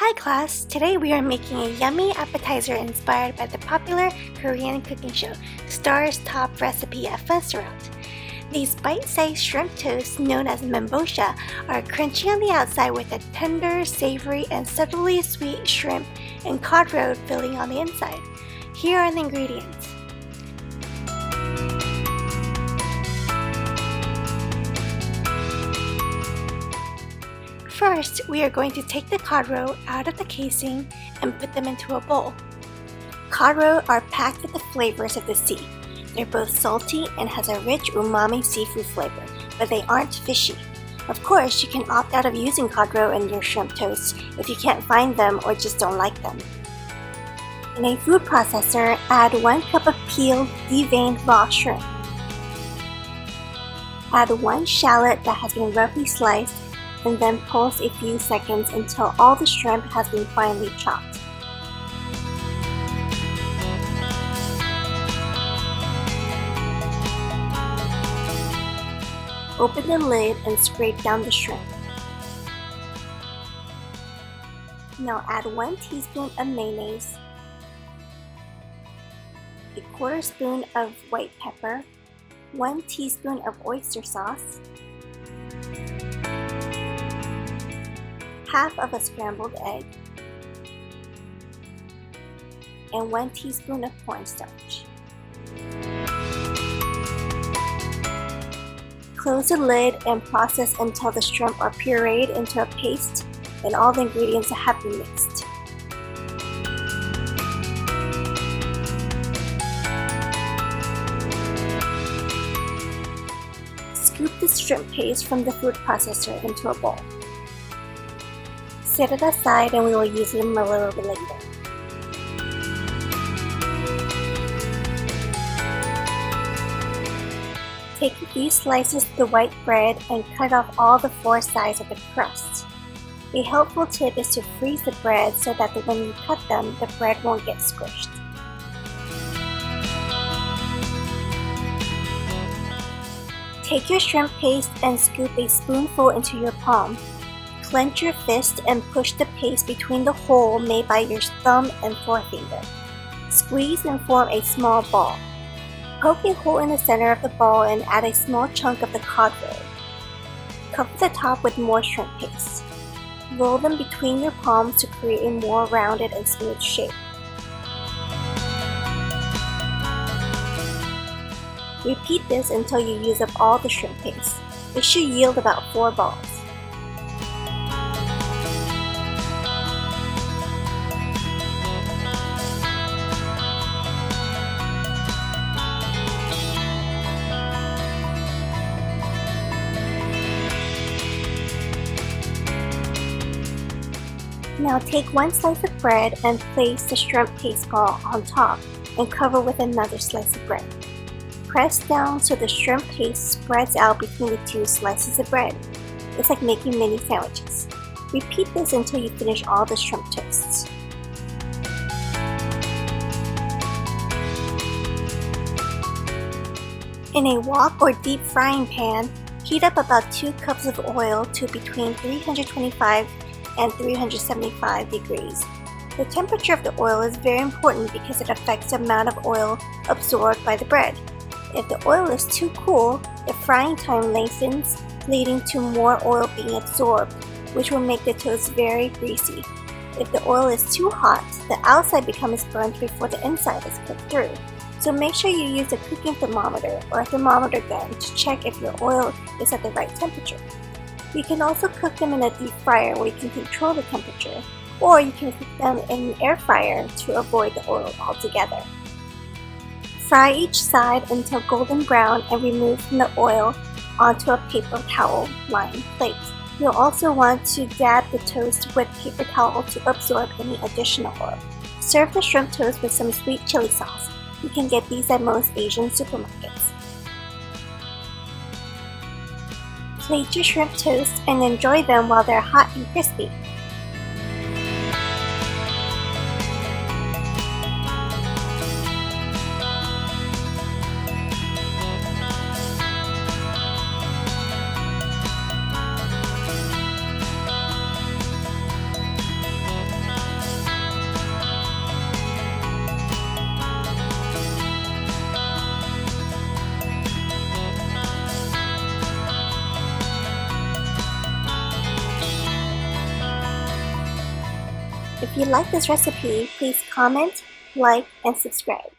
Hi class! Today we are making a yummy appetizer inspired by the popular Korean cooking show, Star's top recipe at Funstaurant. These bite-sized shrimp toasts, known as Menbosha, are crunchy on the outside with a tender, savory, and subtly sweet shrimp and Cod Roe filling on the inside. Here are the ingredients. First, we are going to take the Cod Roe out of the casing and put them into a bowl. Cod Roe are packed with the flavors of the sea. They're both salty and has a rich umami seafood flavor, but they aren't fishy. Of course, you can opt out of using Cod Roe in your shrimp toast if you can't find them or just don't like them. In a food processor, add 1 cup of peeled, deveined raw shrimp. Add 1 shallot that has been roughly sliced, and then pulse a few seconds until all the shrimp has been finely chopped. Open the lid and scrape down the shrimp. Now add 1 teaspoon of mayonnaise, a 1/4 spoon of white pepper, 1 teaspoon of oyster sauce, half of a scrambled egg, and 1 teaspoon of cornstarch. Close the lid and process until the shrimp are pureed into a paste and all the ingredients have been mixed. Scoop the shrimp paste from the food processor into a bowl. Set it aside and we will use them a little bit later. Take a few slices of the white bread and cut off all the 4 sides of the crust. A helpful tip is to freeze the bread so that when you cut them, the bread won't get squished. Take your shrimp paste and scoop a spoonful into your palm. Clench your fist and push the paste between the hole made by your thumb and forefinger. Squeeze and form a small ball. Poke a hole in the center of the ball and add a small chunk of the Cod Roe. Cover the top with more shrimp paste. Roll them between your palms to create a more rounded and smooth shape. Repeat this until you use up all the shrimp paste. It should yield about 4 balls. Now take 1 slice of bread and place the shrimp paste ball on top and cover with another slice of bread. Press down so the shrimp paste spreads out between the 2 slices of bread. It's like making mini sandwiches. Repeat this until you finish all the shrimp toasts. In a wok or deep frying pan, heat up about 2 cups of oil to between 325 and 375 degrees. The temperature of the oil is very important because it affects the amount of oil absorbed by the bread. If the oil is too cool, the frying time lengthens, leading to more oil being absorbed, which will make the toast very greasy. If the oil is too hot, the outside becomes burnt before the inside is cooked through. So make sure you use a cooking thermometer or a thermometer gun to check if your oil is at the right temperature. You can also cook them in a deep fryer where you can control the temperature, or you can cook them in an air fryer to avoid the oil altogether. Fry each side until golden brown and remove from the oil onto a paper towel lined plate. You'll also want to dab the toast with paper towel to absorb any additional oil. Serve the shrimp toast with some sweet chili sauce. You can get these at most Asian supermarkets. Plate your shrimp toast and enjoy them while they're hot and crispy. If you like this recipe, please comment, like, and subscribe.